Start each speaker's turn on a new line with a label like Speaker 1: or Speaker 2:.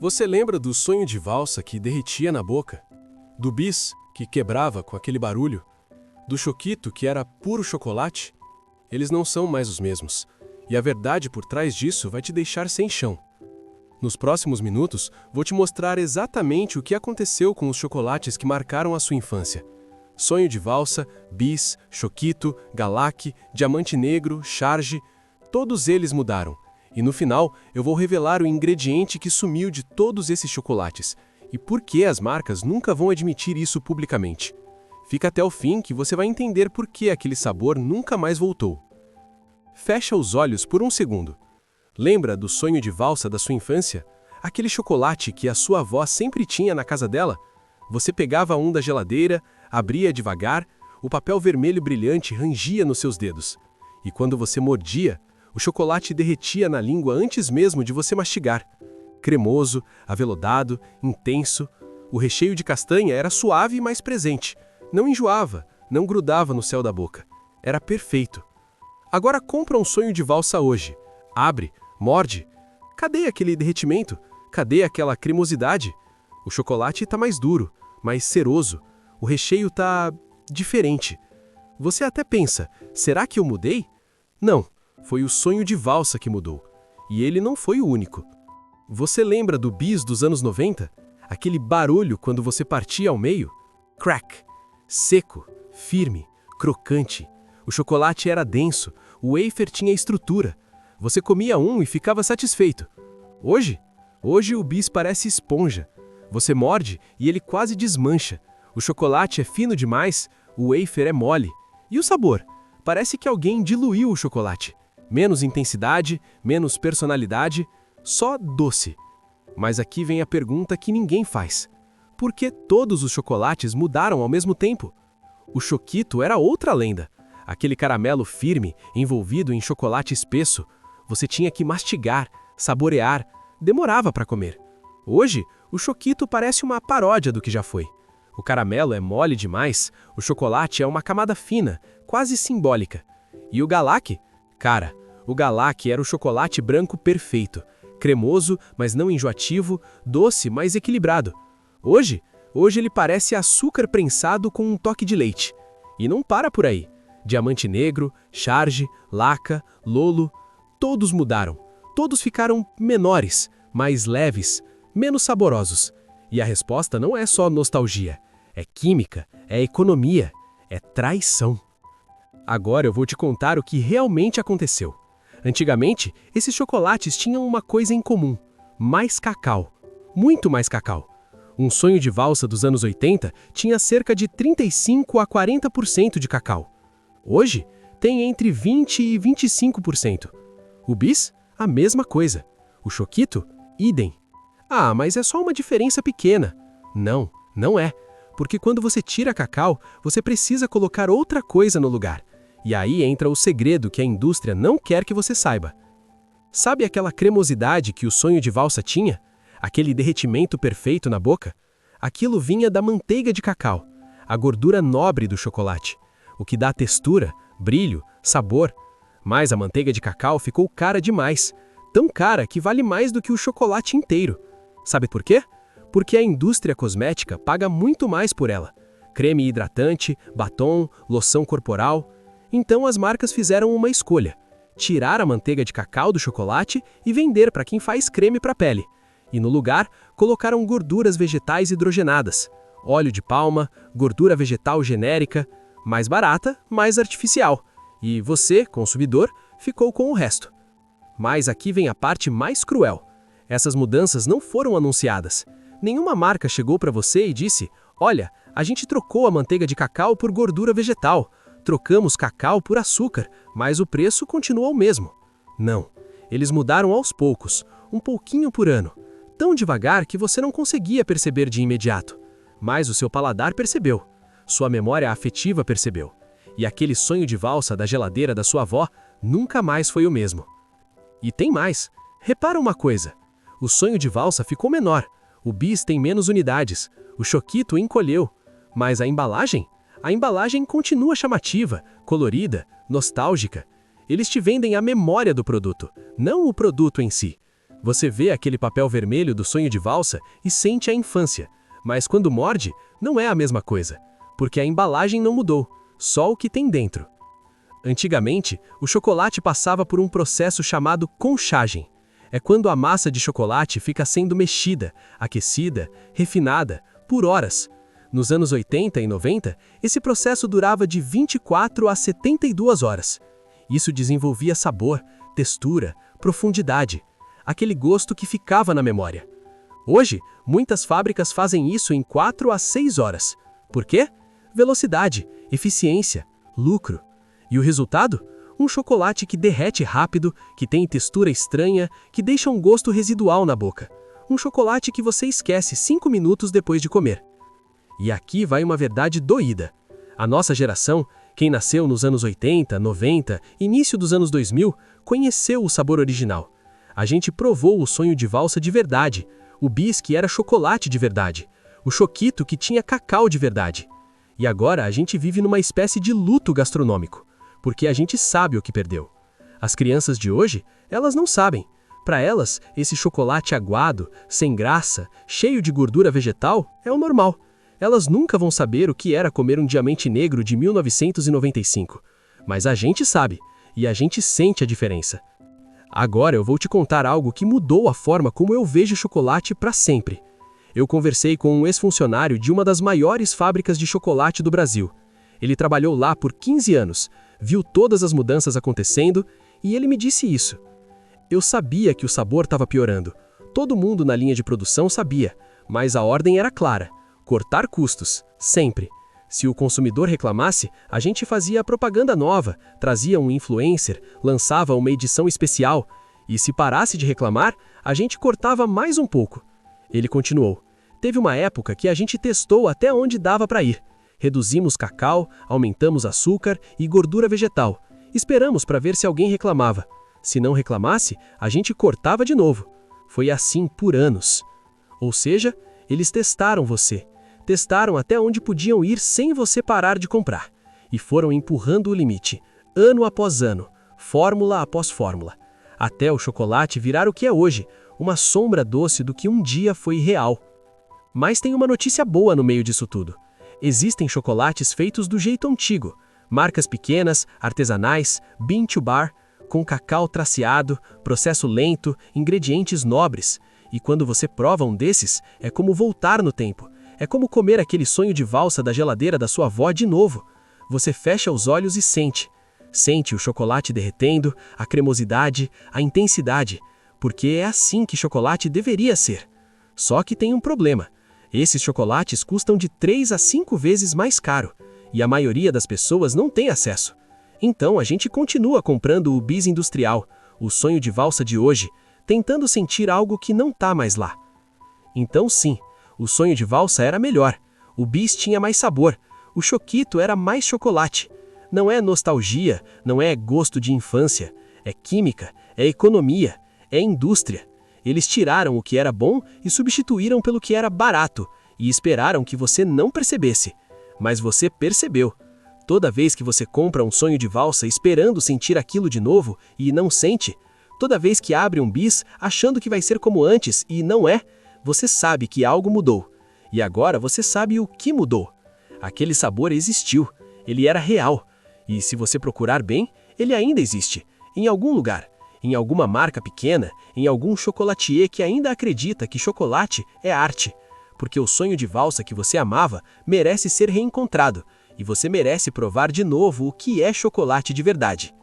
Speaker 1: Você lembra do sonho de valsa que derretia na boca? Do bis, que quebrava com aquele barulho? Do choquito, que era puro chocolate? Eles não são mais os mesmos. E a verdade por trás disso vai te deixar sem chão. Nos próximos minutos, vou te mostrar exatamente o que aconteceu com os chocolates que marcaram a sua infância. Sonho de valsa, bis, choquito, galac, diamante negro, charge, todos eles mudaram. E no final, eu vou revelar o ingrediente que sumiu de todos esses chocolates e por que as marcas nunca vão admitir isso publicamente. Fica até o fim que você vai entender por que aquele sabor nunca mais voltou. Fecha os olhos por um segundo. Lembra do sonho de valsa da sua infância? Aquele chocolate que a sua avó sempre tinha na casa dela? Você pegava um da geladeira, abria devagar, o papel vermelho brilhante rangia nos seus dedos. E quando você mordia, o chocolate derretia na língua antes mesmo de você mastigar. Cremoso, aveludado, intenso, o recheio de castanha era suave e mais presente. Não enjoava, não grudava no céu da boca. Era perfeito. Agora compra um sonho de valsa hoje. Abre, morde. Cadê aquele derretimento? Cadê aquela cremosidade? O chocolate está mais duro, mais ceroso. O recheio está diferente. Você até pensa, será que eu mudei? Não. Foi o sonho de valsa que mudou. E ele não foi o único. Você lembra do bis dos anos 90? Aquele barulho quando você partia ao meio? Crack. Seco, firme, crocante. O chocolate era denso, o wafer tinha estrutura. Você comia um e ficava satisfeito. Hoje o bis parece esponja. Você morde e ele quase desmancha. O chocolate é fino demais, o wafer é mole. E o sabor? Parece que alguém diluiu o chocolate. Menos intensidade, menos personalidade, só doce. Mas aqui vem a pergunta que ninguém faz. Por que todos os chocolates mudaram ao mesmo tempo? O choquito era outra lenda. Aquele caramelo firme, envolvido em chocolate espesso. Você tinha que mastigar, saborear, demorava para comer. Hoje, o choquito parece uma paródia do que já foi. O caramelo é mole demais, o chocolate é uma camada fina, quase simbólica. E o galac? Cara, o galac era o chocolate branco perfeito, cremoso, mas não enjoativo, doce, mas equilibrado. Hoje ele parece açúcar prensado com um toque de leite. E não para por aí. Diamante negro, charge, laca, lolo, todos mudaram. Todos ficaram menores, mais leves, menos saborosos. E a resposta não é só nostalgia. É química, é economia, é traição. Agora eu vou te contar o que realmente aconteceu. Antigamente, esses chocolates tinham uma coisa em comum: mais cacau. Muito mais cacau. Um sonho de valsa dos anos 80 tinha cerca de 35 a 40% de cacau. Hoje, tem entre 20 e 25%. O bis? A mesma coisa. O choquito? Idem. Ah, mas é só uma diferença pequena. Não, não é. Porque quando você tira cacau, você precisa colocar outra coisa no lugar. E aí entra o segredo que a indústria não quer que você saiba. Sabe aquela cremosidade que o sonho de valsa tinha? Aquele derretimento perfeito na boca? Aquilo vinha da manteiga de cacau, a gordura nobre do chocolate, o que dá textura, brilho, sabor. Mas a manteiga de cacau ficou cara demais, tão cara que vale mais do que o chocolate inteiro. Sabe por quê? Porque a indústria cosmética paga muito mais por ela. Creme hidratante, batom, loção corporal. Então as marcas fizeram uma escolha: tirar a manteiga de cacau do chocolate e vender para quem faz creme para a pele. E no lugar, colocaram gorduras vegetais hidrogenadas, óleo de palma, gordura vegetal genérica, mais barata, mais artificial. E você, consumidor, ficou com o resto. Mas aqui vem a parte mais cruel. Essas mudanças não foram anunciadas. Nenhuma marca chegou para você e disse: olha, a gente trocou a manteiga de cacau por gordura vegetal. Trocamos cacau por açúcar, mas o preço continuou o mesmo. Não, eles mudaram aos poucos, um pouquinho por ano. Tão devagar que você não conseguia perceber de imediato. Mas o seu paladar percebeu. Sua memória afetiva percebeu. E aquele sonho de valsa da geladeira da sua avó nunca mais foi o mesmo. E tem mais. Repara uma coisa. O sonho de valsa ficou menor. O bis tem menos unidades. O choquito encolheu. Mas a embalagem? A embalagem continua chamativa, colorida, nostálgica. Eles te vendem a memória do produto, não o produto em si. Você vê aquele papel vermelho do sonho de valsa e sente a infância, mas quando morde, não é a mesma coisa, porque a embalagem não mudou, só o que tem dentro. Antigamente, o chocolate passava por um processo chamado conchagem. É quando a massa de chocolate fica sendo mexida, aquecida, refinada, por horas. Nos anos 80 e 90, esse processo durava de 24 a 72 horas. Isso desenvolvia sabor, textura, profundidade, aquele gosto que ficava na memória. Hoje, muitas fábricas fazem isso em 4 a 6 horas. Por quê? Velocidade, eficiência, lucro. E o resultado? Um chocolate que derrete rápido, que tem textura estranha, que deixa um gosto residual na boca. Um chocolate que você esquece 5 minutos depois de comer. E aqui vai uma verdade doída. A nossa geração, quem nasceu nos anos 80, 90, início dos anos 2000, conheceu o sabor original. A gente provou o sonho de valsa de verdade, o bis que era chocolate de verdade, o choquito que tinha cacau de verdade. E agora a gente vive numa espécie de luto gastronômico, porque a gente sabe o que perdeu. As crianças de hoje, elas não sabem. Para elas, esse chocolate aguado, sem graça, cheio de gordura vegetal, é o normal. Elas nunca vão saber o que era comer um diamante negro de 1995. Mas a gente sabe, e a gente sente a diferença. Agora eu vou te contar algo que mudou a forma como eu vejo chocolate para sempre. Eu conversei com um ex-funcionário de uma das maiores fábricas de chocolate do Brasil. Ele trabalhou lá por 15 anos, viu todas as mudanças acontecendo e ele me disse isso. Eu sabia que o sabor estava piorando. Todo mundo na linha de produção sabia, mas a ordem era clara: cortar custos, sempre. Se o consumidor reclamasse, a gente fazia propaganda nova, trazia um influencer, lançava uma edição especial, e se parasse de reclamar, a gente cortava mais um pouco. Ele continuou: teve uma época que a gente testou até onde dava para ir. Reduzimos cacau, aumentamos açúcar e gordura vegetal. Esperamos para ver se alguém reclamava. Se não reclamasse, a gente cortava de novo. Foi assim por anos. Ou seja, eles testaram você. Testaram até onde podiam ir sem você parar de comprar. E foram empurrando o limite, ano após ano, fórmula após fórmula, até o chocolate virar o que é hoje, uma sombra doce do que um dia foi real. Mas tem uma notícia boa no meio disso tudo. Existem chocolates feitos do jeito antigo, marcas pequenas, artesanais, bean to bar, com cacau traceado, processo lento, ingredientes nobres. E quando você prova um desses, é como voltar no tempo. É como comer aquele sonho de valsa da geladeira da sua avó de novo. Você fecha os olhos e sente. Sente o chocolate derretendo, a cremosidade, a intensidade. Porque é assim que chocolate deveria ser. Só que tem um problema. Esses chocolates custam de 3 a 5 vezes mais caro. E a maioria das pessoas não tem acesso. Então a gente continua comprando o bis industrial, o sonho de valsa de hoje, tentando sentir algo que não tá mais lá. Então sim, o sonho de valsa era melhor, o bis tinha mais sabor, o choquito era mais chocolate. Não é nostalgia, não é gosto de infância, é química, é economia, é indústria. Eles tiraram o que era bom e substituíram pelo que era barato, e esperaram que você não percebesse. Mas você percebeu. Toda vez que você compra um sonho de valsa esperando sentir aquilo de novo e não sente, toda vez que abre um bis achando que vai ser como antes e não é, você sabe que algo mudou. E agora você sabe o que mudou. Aquele sabor existiu, ele era real. E se você procurar bem, ele ainda existe, em algum lugar, em alguma marca pequena, em algum chocolatier que ainda acredita que chocolate é arte. Porque o sonho de valsa que você amava merece ser reencontrado, e você merece provar de novo o que é chocolate de verdade.